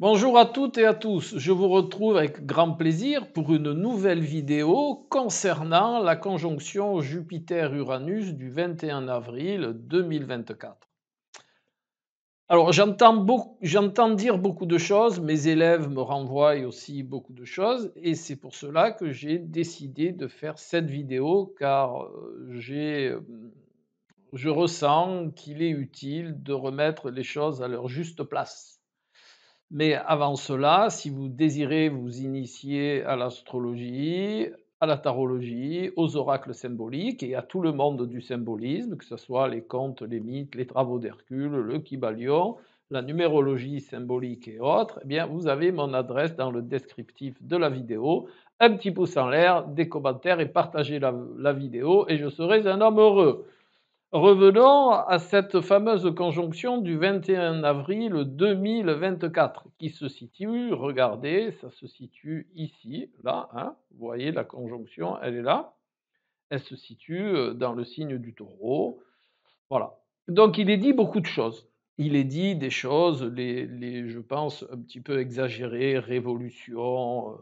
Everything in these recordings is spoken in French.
Bonjour à toutes et à tous, je vous retrouve avec grand plaisir pour une nouvelle vidéo concernant la conjonction Jupiter-Uranus du 21 avril 2024. Alors j'entends dire beaucoup de choses, mes élèves me renvoient aussi beaucoup de choses et c'est pour cela que j'ai décidé de faire cette vidéo car je ressens qu'il est utile de remettre les choses à leur juste place. Mais avant cela, si vous désirez vous initier à l'astrologie, à la tarologie, aux oracles symboliques et à tout le monde du symbolisme, que ce soit les contes, les mythes, les travaux d'Hercule, le Kybalion, la numérologie symbolique et autres, eh bien, vous avez mon adresse dans le descriptif de la vidéo. Un petit pouce en l'air, des commentaires et partagez la vidéo et je serai un homme heureux. Revenons à cette fameuse conjonction du 21 avril 2024 qui se situe, regardez, ça se situe ici, là, hein, vous voyez la conjonction, elle est là, elle se situe dans le signe du taureau, voilà. Donc il est dit beaucoup de choses. Il est dit des choses, je pense, un petit peu exagérées, révolution,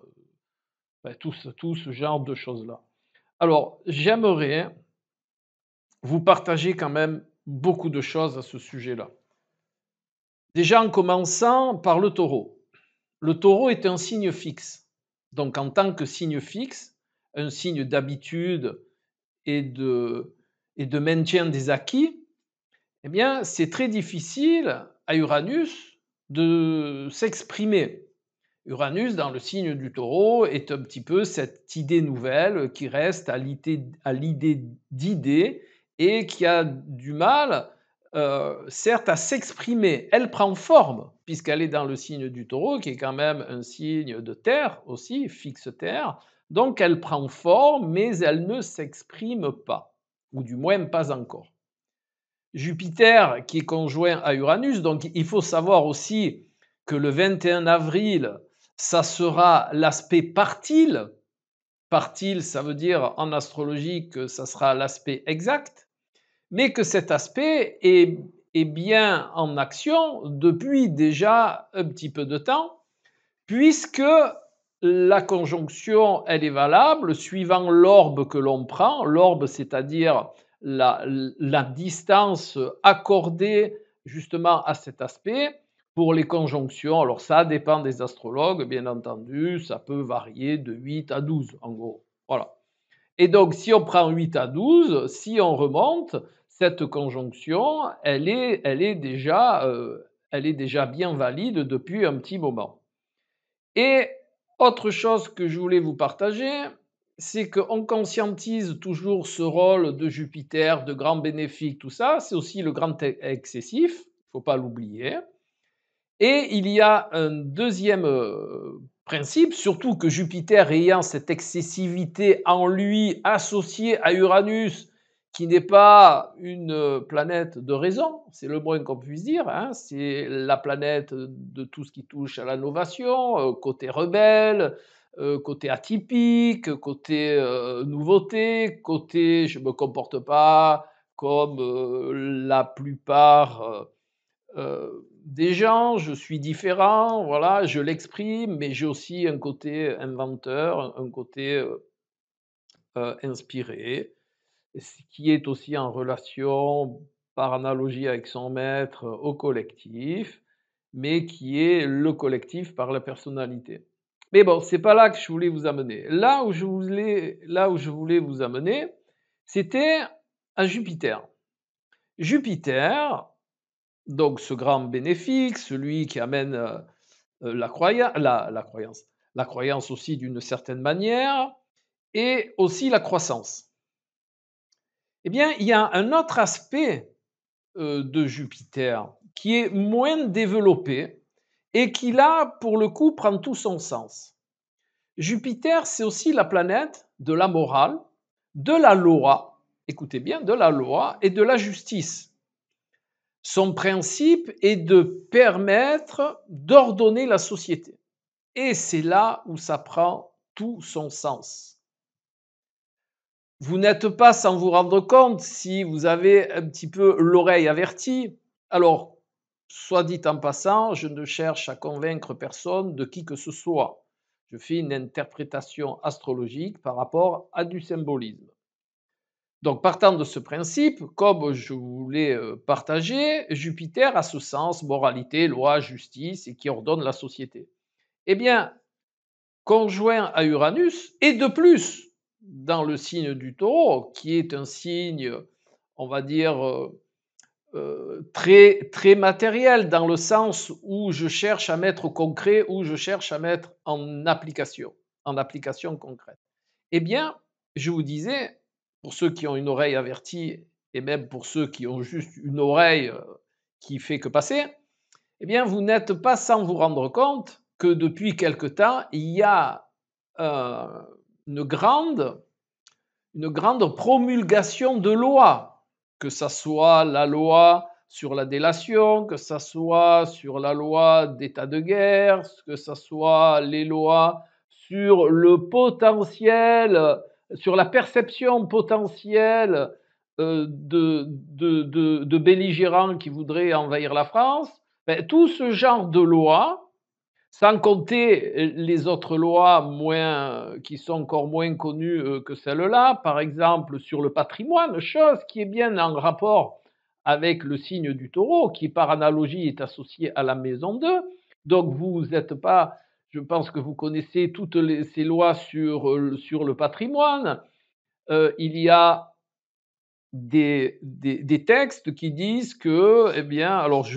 tout ce genre de choses-là. Alors, j'aimerais vous partager quand même beaucoup de choses à ce sujet-là. Déjà en commençant par le taureau. Le taureau est un signe fixe. Donc en tant que signe fixe, un signe d'habitude et de maintien des acquis, eh bien c'est très difficile à Uranus de s'exprimer. Uranus, dans le signe du taureau, est un petit peu cette idée nouvelle qui reste à l'idée d'idée et qui a du mal, certes, à s'exprimer. Elle prend forme, puisqu'elle est dans le signe du taureau, qui est quand même un signe de terre aussi, fixe terre. Donc elle prend forme, mais elle ne s'exprime pas, ou du moins pas encore. Jupiter, qui est conjoint à Uranus, donc il faut savoir aussi que le 21 avril, ça sera l'aspect partile. Partile, ça veut dire en astrologie que ça sera l'aspect exact, mais que cet aspect est bien en action depuis déjà un petit peu de temps, puisque la conjonction, elle est valable suivant l'orbe que l'on prend. L'orbe, c'est-à-dire la distance accordée justement à cet aspect pour les conjonctions. Alors ça dépend des astrologues, bien entendu, ça peut varier de 8 à 12 en gros. Voilà. Et donc si on prend 8 à 12, si on remonte, cette conjonction, elle est déjà bien valide depuis un petit moment. Et autre chose que je voulais vous partager, c'est qu'on conscientise toujours ce rôle de Jupiter, de grand bénéfique, tout ça. C'est aussi le grand excessif, il ne faut pas l'oublier. Et il y a un deuxième principe, surtout que Jupiter ayant cette excessivité en lui associée à Uranus, qui n'est pas une planète de raison, c'est le moins qu'on puisse dire, hein, c'est la planète de tout ce qui touche à l'innovation, côté rebelle, côté atypique, côté nouveauté, côté je me comporte pas comme la plupart des gens, je suis différent, voilà, je l'exprime, mais j'ai aussi un côté inventeur, un côté inspiré, ce qui est aussi en relation, par analogie avec son maître, au collectif, mais qui est le collectif par la personnalité. Mais bon, c'est pas là que je voulais vous amener. Là où je voulais vous amener, c'était à Jupiter. Jupiter, donc ce grand bénéfique, celui qui amène la croyance aussi d'une certaine manière, et aussi la croissance. Eh bien, il y a un autre aspect de Jupiter qui est moins développé et qui là, pour le coup, prend tout son sens. Jupiter, c'est aussi la planète de la morale, de la loi, écoutez bien, de la loi et de la justice. Son principe est de permettre d'ordonner la société. Et c'est là où ça prend tout son sens. Vous n'êtes pas sans vous rendre compte si vous avez un petit peu l'oreille avertie. Alors, soit dit en passant, je ne cherche à convaincre personne de qui que ce soit. Je fais une interprétation astrologique par rapport à du symbolisme. Donc, partant de ce principe, comme je voulais partager, Jupiter a ce sens moralité, loi, justice et qui ordonne la société. Eh bien, conjoint à Uranus, et de plus, dans le signe du taureau, qui est un signe, on va dire, très, très matériel, dans le sens où je cherche à mettre au concret, où je cherche à mettre en application concrète. Eh bien, je vous disais, pour ceux qui ont une oreille avertie, et même pour ceux qui ont juste une oreille qui fait que passer, eh bien, vous n'êtes pas sans vous rendre compte que depuis quelque temps, il y a euh, une grande une grande promulgation de lois, que ce soit la loi sur la délation, que ce soit sur la loi d'état de guerre, que ce soit les lois sur le potentiel, sur la perception potentielle de belligérants qui voudraient envahir la France. Ben, tout ce genre de lois, sans compter les autres lois qui sont encore moins connues que celles-là, par exemple sur le patrimoine, chose qui est bien en rapport avec le signe du taureau, qui par analogie est associé à la maison 2. Donc vous n'êtes pas, je pense que vous connaissez toutes ces lois sur le patrimoine. Il y a des textes qui disent que, eh bien, alors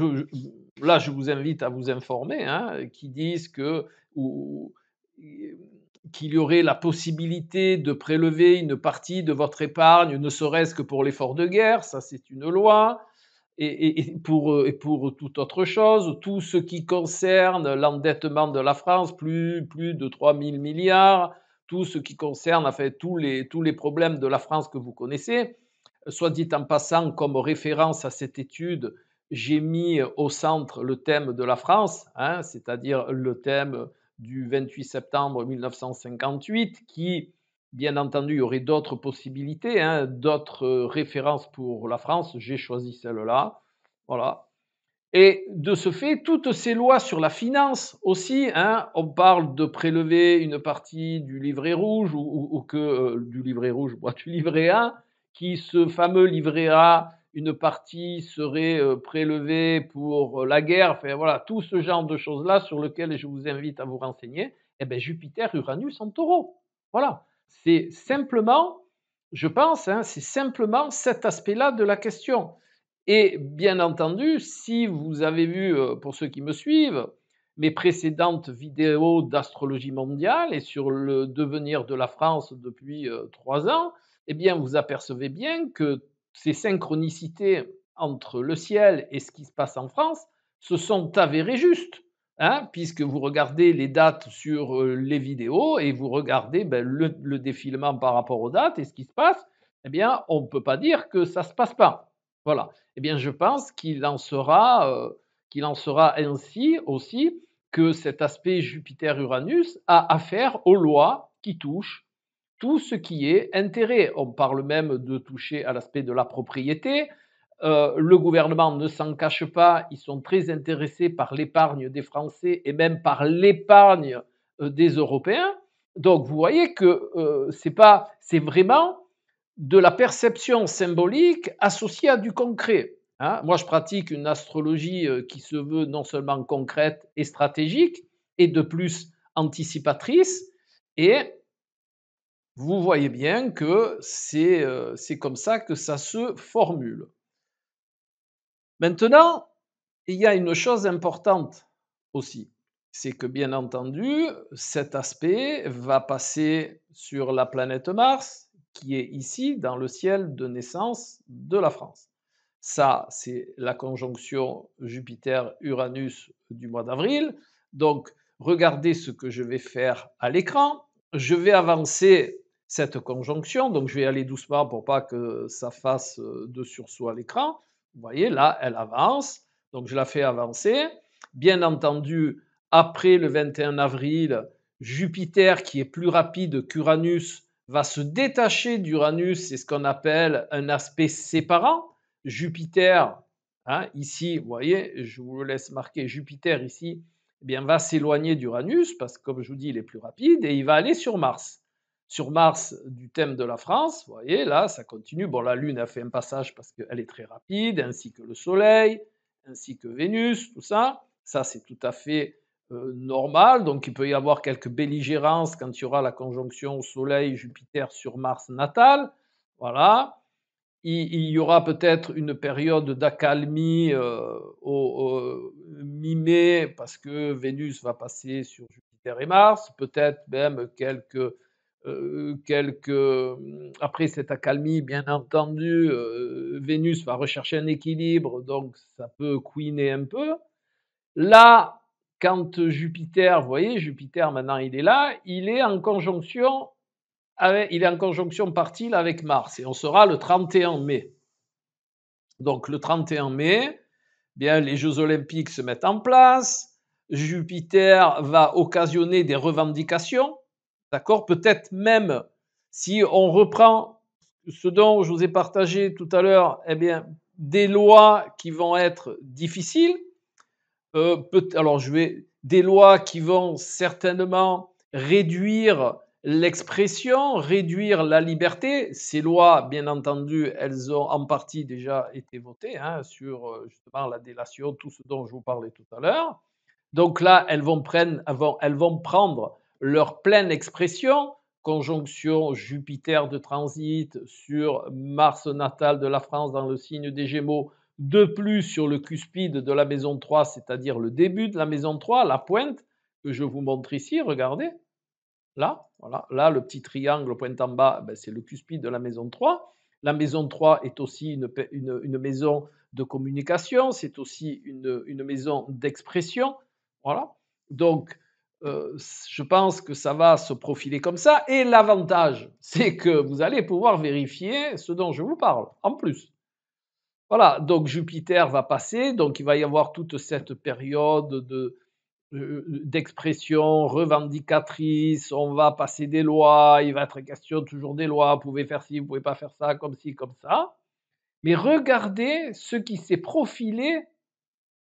là, je vous invite à vous informer, hein, qui disent ou- qu'il y aurait la possibilité de prélever une partie de votre épargne, ne serait-ce que pour l'effort de guerre, ça c'est une loi, et pour toute autre chose, tout ce qui concerne l'endettement de la France, plus de 3 000 milliards, tout ce qui concerne, enfin, tous les problèmes de la France que vous connaissez. Soit dit en passant, comme référence à cette étude, j'ai mis au centre le thème de la France, hein, c'est-à-dire le thème du 28 septembre 1958, qui, bien entendu, il y aurait d'autres possibilités, hein, d'autres références pour la France. J'ai choisi celle-là. Voilà. Et de ce fait, toutes ces lois sur la finance aussi, hein, on parle de prélever une partie du livret rouge ou que du livret rouge, du livret A, qui ce fameux livret A, une partie serait prélevée pour la guerre, enfin voilà, tout ce genre de choses-là sur lequel je vous invite à vous renseigner, eh bien Jupiter, Uranus en taureau. Voilà, c'est simplement, je pense, hein, c'est simplement cet aspect-là de la question. Et bien entendu, si vous avez vu, pour ceux qui me suivent, mes précédentes vidéos d'astrologie mondiale et sur le devenir de la France depuis 3 ans, eh bien, vous apercevez bien que ces synchronicités entre le ciel et ce qui se passe en France se sont avérées justes, hein, puisque vous regardez les dates sur les vidéos et vous regardez ben, le défilement par rapport aux dates et ce qui se passe, eh bien, on ne peut pas dire que ça ne se passe pas. Voilà. Eh bien, je pense qu'il en sera ainsi aussi que cet aspect Jupiter-Uranus a affaire aux lois qui touchent tout ce qui est intérêt. On parle même de toucher à l'aspect de la propriété. Le gouvernement ne s'en cache pas, ils sont très intéressés par l'épargne des Français et même par l'épargne des Européens. Donc vous voyez que c'est vraiment de la perception symbolique associée à du concret. Hein. Moi, je pratique une astrologie qui se veut non seulement concrète et stratégique, et de plus anticipatrice. Et vous voyez bien que c'est comme ça que ça se formule. Maintenant, il y a une chose importante aussi, c'est que bien entendu, cet aspect va passer sur la planète Mars, qui est ici dans le ciel de naissance de la France. Ça, c'est la conjonction Jupiter-Uranus du mois d'avril. Donc, regardez ce que je vais faire à l'écran. Je vais avancer cette conjonction, donc je vais aller doucement pour pas que ça fasse de sursaut à l'écran. Vous voyez, là, elle avance. Donc, je la fais avancer. Bien entendu, après le 21 avril, Jupiter, qui est plus rapide qu'Uranus, va se détacher d'Uranus. C'est ce qu'on appelle un aspect séparant. Jupiter hein. Ici, vous voyez, je vous le laisse marquer, Jupiter ici, eh bien, va s'éloigner d'Uranus parce que, comme je vous dis, il est plus rapide et il va aller sur Mars. Sur Mars, du thème de la France, vous voyez, là, ça continue. Bon, la Lune a fait un passage parce qu'elle est très rapide, ainsi que le Soleil, ainsi que Vénus, tout ça. Ça, c'est tout à fait normal. Donc, il peut y avoir quelques belligérances quand il y aura la conjonction Soleil-Jupiter sur Mars natal. Voilà. Il y aura peut-être une période d'accalmie au mi-mai parce que Vénus va passer sur Jupiter et Mars, peut-être même après cette accalmie, bien entendu, Vénus va rechercher un équilibre, donc ça peut couiner un peu. Là, quand Jupiter, vous voyez, Jupiter maintenant il est là, il est en conjonction partile avec Mars et on sera le 31 mai. Donc le 31 mai, bien, les Jeux olympiques se mettent en place, Jupiter va occasionner des revendications, d'accord? Peut-être même si on reprend ce dont je vous ai partagé tout à l'heure, eh bien, des lois qui vont être difficiles, alors je vais des lois qui vont certainement réduire l'expression, réduire la liberté. Ces lois, bien entendu, elles ont en partie déjà été votées hein, sur justement la délation, tout ce dont je vous parlais tout à l'heure. Donc là, elles vont prendre leur pleine expression. Conjonction Jupiter de transit sur Mars natal de la France dans le signe des Gémeaux, de plus sur le cuspide de la maison 3, c'est-à-dire le début de la maison 3, la pointe, que je vous montre ici, regardez, là, voilà, là, le petit triangle pointe en bas, ben, c'est le cuspide de la maison 3. La maison 3 est aussi une maison de communication, c'est aussi une maison d'expression, voilà. Donc, je pense que ça va se profiler comme ça. Et l'avantage, c'est que vous allez pouvoir vérifier ce dont je vous parle, en plus. Voilà, donc Jupiter va passer, donc il va y avoir toute cette période d'expression revendicatrice, on va passer des lois, il va être question toujours des lois, vous pouvez faire ci, vous pouvez pas faire ça, comme ci, comme ça. Mais regardez ce qui s'est profilé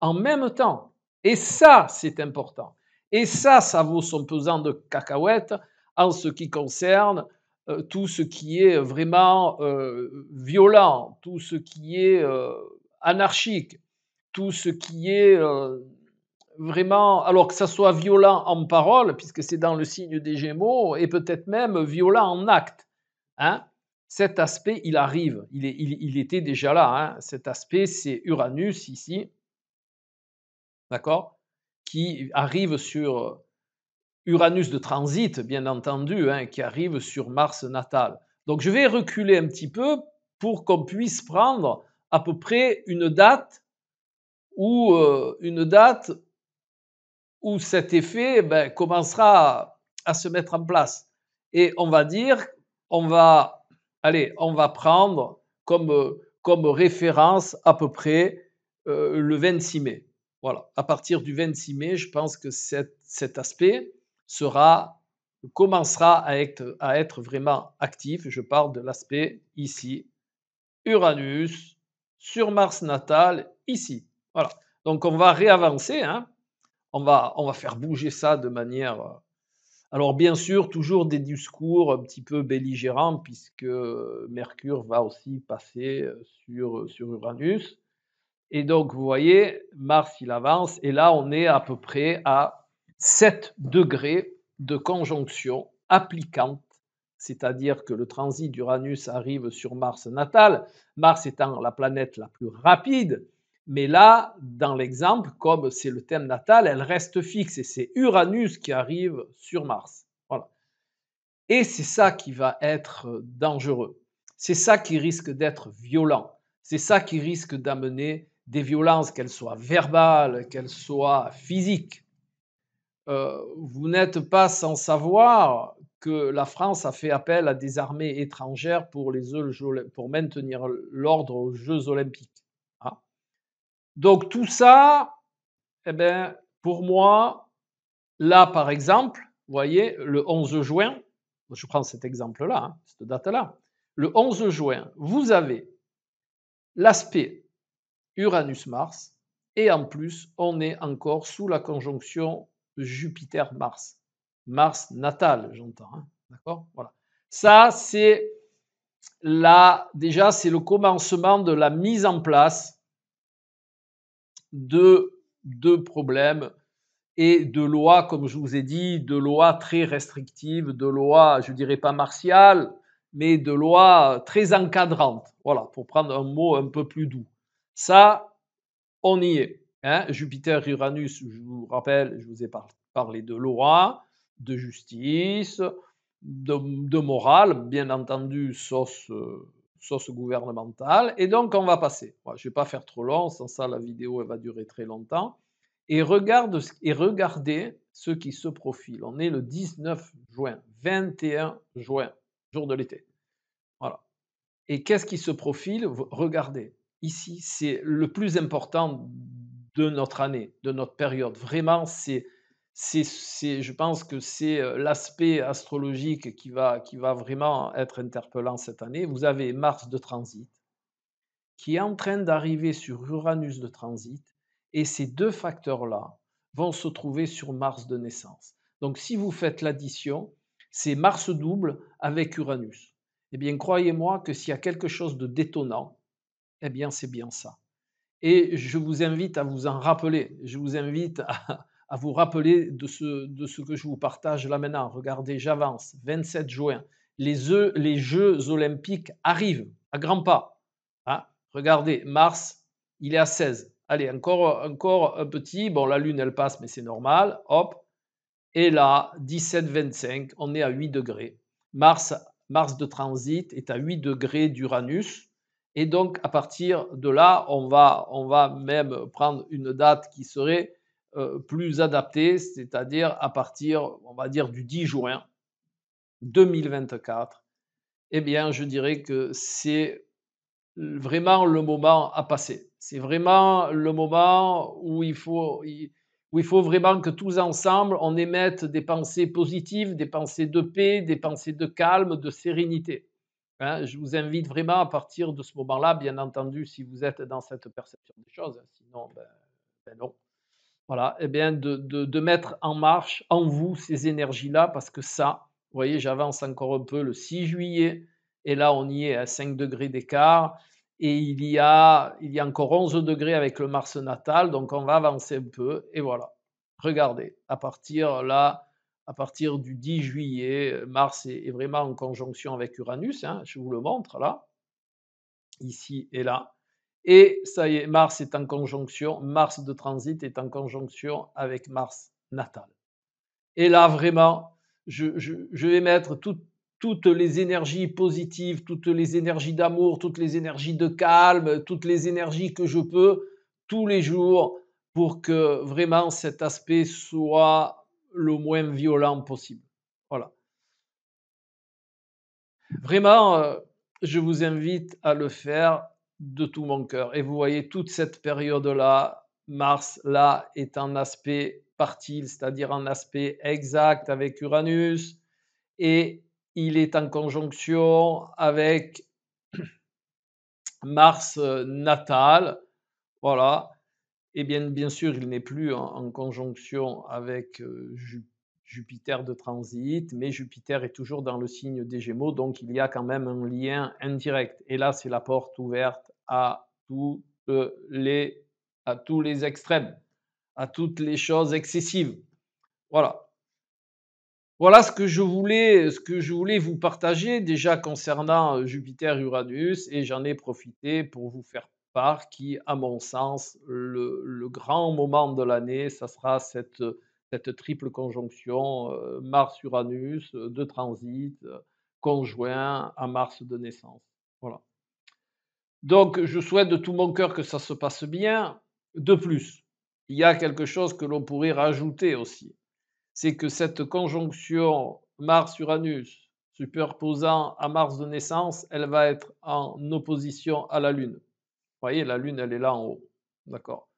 en même temps. Et ça, c'est important. Et ça vaut son pesant de cacahuètes en ce qui concerne tout ce qui est vraiment violent, tout ce qui est anarchique, tout ce qui est vraiment, alors que ça soit violent en parole, puisque c'est dans le signe des Gémeaux, et peut-être même violent en acte. Hein. Cet aspect, il arrive, il était déjà là. Hein. Cet aspect, c'est Uranus ici, d'accord, qui arrive sur Uranus de transit, bien entendu, hein, qui arrive sur Mars natal. Donc je vais reculer un petit peu pour qu'on puisse prendre à peu près une date où cet effet ben, commencera à se mettre en place. Et on va dire, on va, on va prendre comme référence à peu près le 26 mai. Voilà. À partir du 26 mai, je pense que cet aspect commencera à être vraiment actif. Je parle de l'aspect ici, Uranus, sur Mars natal, ici. Voilà. Donc on va réavancer, hein, on va faire bouger ça de manière. Alors bien sûr, toujours des discours un petit peu belligérants, puisque Mercure va aussi passer sur Uranus. Et donc, vous voyez, Mars, il avance, et là, on est à peu près à 7 degrés de conjonction applicante, c'est-à-dire que le transit d'Uranus arrive sur Mars natal, Mars étant la planète la plus rapide, mais là, dans l'exemple, comme c'est le thème natal, elle reste fixe, et c'est Uranus qui arrive sur Mars. Voilà. Et c'est ça qui va être dangereux. C'est ça qui risque d'être violent. C'est ça qui risque d'amener des violences, qu'elles soient verbales, qu'elles soient physiques. Vous n'êtes pas sans savoir que la France a fait appel à des armées étrangères pour maintenir l'ordre aux Jeux olympiques. Hein. Donc tout ça, eh ben, pour moi, là par exemple, vous voyez, le 11 juin, je prends cet exemple-là, hein, cette date-là, le 11 juin, vous avez l'aspect Uranus-Mars, et en plus, on est encore sous la conjonction Jupiter-Mars. Mars natal, j'entends, hein, d'accord? Voilà. Ça, c'est déjà, c'est le commencement de la mise en place de problèmes et de lois, comme je vous ai dit, de lois très restrictives, de lois, je dirais pas martiales, mais de lois très encadrantes. Voilà, pour prendre un mot un peu plus doux. Ça, on y est. Hein. Jupiter, Uranus, je vous rappelle, je vous ai parlé de loi, de justice, de morale, bien entendu, sauce gouvernementale. Et donc, on va passer. Voilà, je ne vais pas faire trop long, sans ça, la vidéo elle va durer très longtemps. Et regardez ce qui se profile. On est le 19 juin, 21 juin, jour de l'été. Voilà. Et qu'est-ce qui se profile? Regardez, ici, c'est le plus important de notre année, de notre période. Vraiment, je pense que c'est l'aspect astrologique qui va vraiment être interpellant cette année. Vous avez Mars de transit qui est en train d'arriver sur Uranus de transit, et ces deux facteurs-là vont se trouver sur Mars de naissance. Donc si vous faites l'addition, c'est Mars double avec Uranus. Eh bien, croyez-moi que s'il y a quelque chose de détonnant, eh bien, c'est bien ça. Et je vous invite à vous en rappeler. Je vous invite à vous rappeler de ce que je vous partage là maintenant. Regardez, j'avance. 27 juin. Les Jeux olympiques arrivent à grands pas. Hein. Regardez, Mars, il est à 16. Allez, encore un petit. Bon, la Lune, elle passe, mais c'est normal. Hop. Et là, 17-25, on est à 8 degrés. Mars de transit est à 8 degrés d'Uranus. Et donc, à partir de là, on va même prendre une date qui serait plus adaptée, c'est-à-dire à partir, on va dire, du 10 juin 2024. Eh bien, je dirais que c'est vraiment le moment à passer. C'est vraiment le moment où il faut vraiment que tous ensemble, on émette des pensées positives, des pensées de paix, des pensées de calme, de sérénité. Hein, je vous invite vraiment à partir de ce moment-là, bien entendu, si vous êtes dans cette perception des choses, hein, sinon, ben non. Voilà, eh bien, de mettre en marche en vous ces énergies-là, parce que ça, vous voyez, j'avance encore un peu le 6 juillet, et là, on y est à 5 degrés d'écart, et il y a encore 11 degrés avec le Mars natal, donc on va avancer un peu, et voilà. Regardez, à partir du 10 juillet, Mars est vraiment en conjonction avec Uranus, hein, je vous le montre là, ici et là. Et ça y est, Mars est en conjonction, Mars de transit est en conjonction avec Mars natal. Et là, vraiment, je vais mettre toutes les énergies positives, toutes les énergies d'amour, toutes les énergies de calme, toutes les énergies que je peux tous les jours pour que vraiment cet aspect soit le moins violent possible. Voilà. Vraiment, je vous invite à le faire de tout mon cœur. Et vous voyez, toute cette période-là, Mars, là, est en aspect partile, c'est-à-dire en aspect exact avec Uranus, et il est en conjonction avec Mars natal, voilà. Et bien sûr, il n'est plus en conjonction avec Jupiter de transit, mais Jupiter est toujours dans le signe des Gémeaux, donc il y a quand même un lien indirect. Et là, c'est la porte ouverte les, à tous les extrêmes, à toutes les choses excessives. Voilà. Voilà ce que je voulais vous partager déjà concernant Jupiter-Uranus, et j'en ai profité pour vous faire part qui, à mon sens, le grand moment de l'année, ça sera cette triple conjonction Mars-Uranus de transit conjoint à Mars de naissance. Voilà. Donc, je souhaite de tout mon cœur que ça se passe bien. De plus, il y a quelque chose que l'on pourrait rajouter aussi, c'est que cette conjonction Mars-Uranus superposant à Mars de naissance, elle va être en opposition à la Lune. Vous voyez, la Lune, elle est là en haut. D'accord.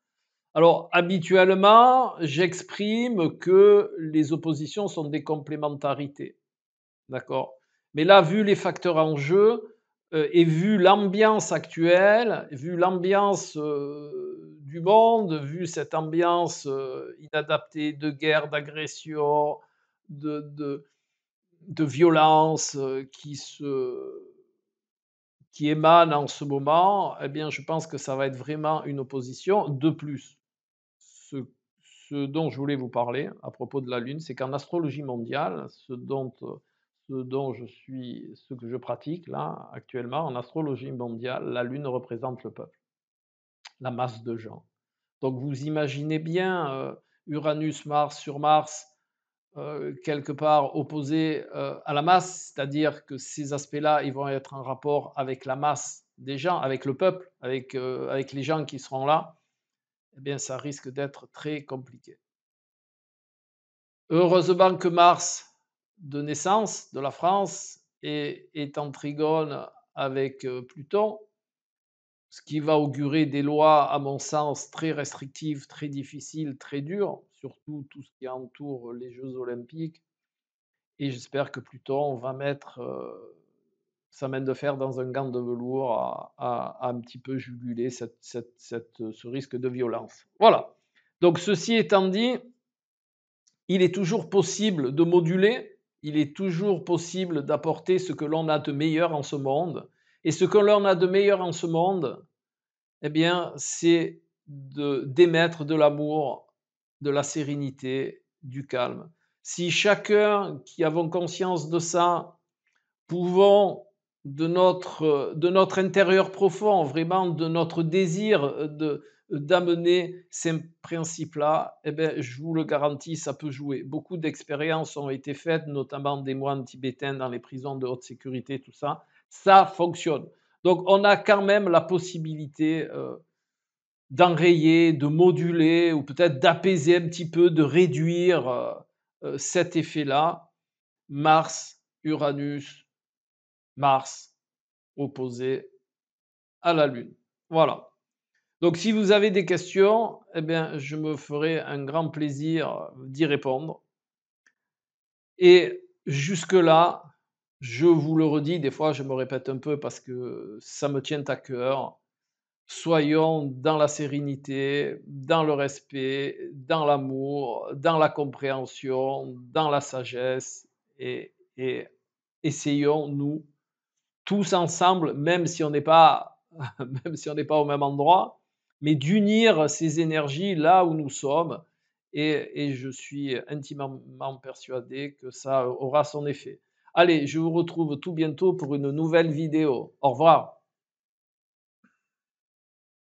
Alors, habituellement, j'exprime que les oppositions sont des complémentarités. D'accord. Mais là, vu les facteurs en jeu, et vu l'ambiance actuelle, vu l'ambiance, du monde, vu cette ambiance, inadaptée de guerre, d'agression, de de violence, qui émane en ce moment, eh bien, je pense que ça va être vraiment une opposition. De plus, ce ce dont je voulais vous parler à propos de la Lune, c'est qu'en astrologie mondiale, ce que je pratique là, actuellement, en astrologie mondiale, la Lune représente le peuple, la masse de gens. Donc vous imaginez bien, Uranus, Mars sur Mars, quelque part opposé, à la masse, c'est-à-dire que ces aspects-là, ils vont être en rapport avec la masse des gens, avec le peuple, avec les gens qui seront là, eh bien ça risque d'être très compliqué. Heureusement que Mars, de naissance, de la France, est en trigone avec, Pluton, ce qui va augurer des lois, à mon sens, très restrictives, très difficiles, très dures, surtout tout ce qui entoure les jeux olympiques. Et j'espère que Pluton va mettre, sa main de fer dans un gant de velours à un petit peu juguler ce risque de violence. Voilà. Donc ceci étant dit, il est toujours possible de moduler, il est toujours possible d'apporter ce que l'on a de meilleur en ce monde. Et ce que l'on a de meilleur en ce monde, eh bien, c'est d'émettre de l'amour, de la sérénité, du calme. Si chacun qui avons conscience de ça, pouvons de notre intérieur profond, vraiment de notre désir d'amener ces principes-là, eh bien, je vous le garantis, ça peut jouer. Beaucoup d'expériences ont été faites, notamment des moines tibétains dans les prisons de haute sécurité, tout ça. Ça fonctionne. Donc, on a quand même la possibilité d'enrayer, de moduler ou peut-être d'apaiser un petit peu, de réduire cet effet-là. Mars, Uranus, Mars opposé à la Lune. Voilà. Donc si vous avez des questions, eh bien, je me ferai un grand plaisir d'y répondre. Et jusque-là, je vous le redis, des fois je me répète un peu parce que ça me tient à cœur. Soyons dans la sérénité, dans le respect, dans l'amour, dans la compréhension, dans la sagesse et essayons, nous, tous ensemble, même si on n'est pas, même si on n'est pas au même endroit, mais d'unir ces énergies là où nous sommes. Et je suis intimement persuadé que ça aura son effet. Allez, je vous retrouve tout bientôt pour une nouvelle vidéo. Au revoir.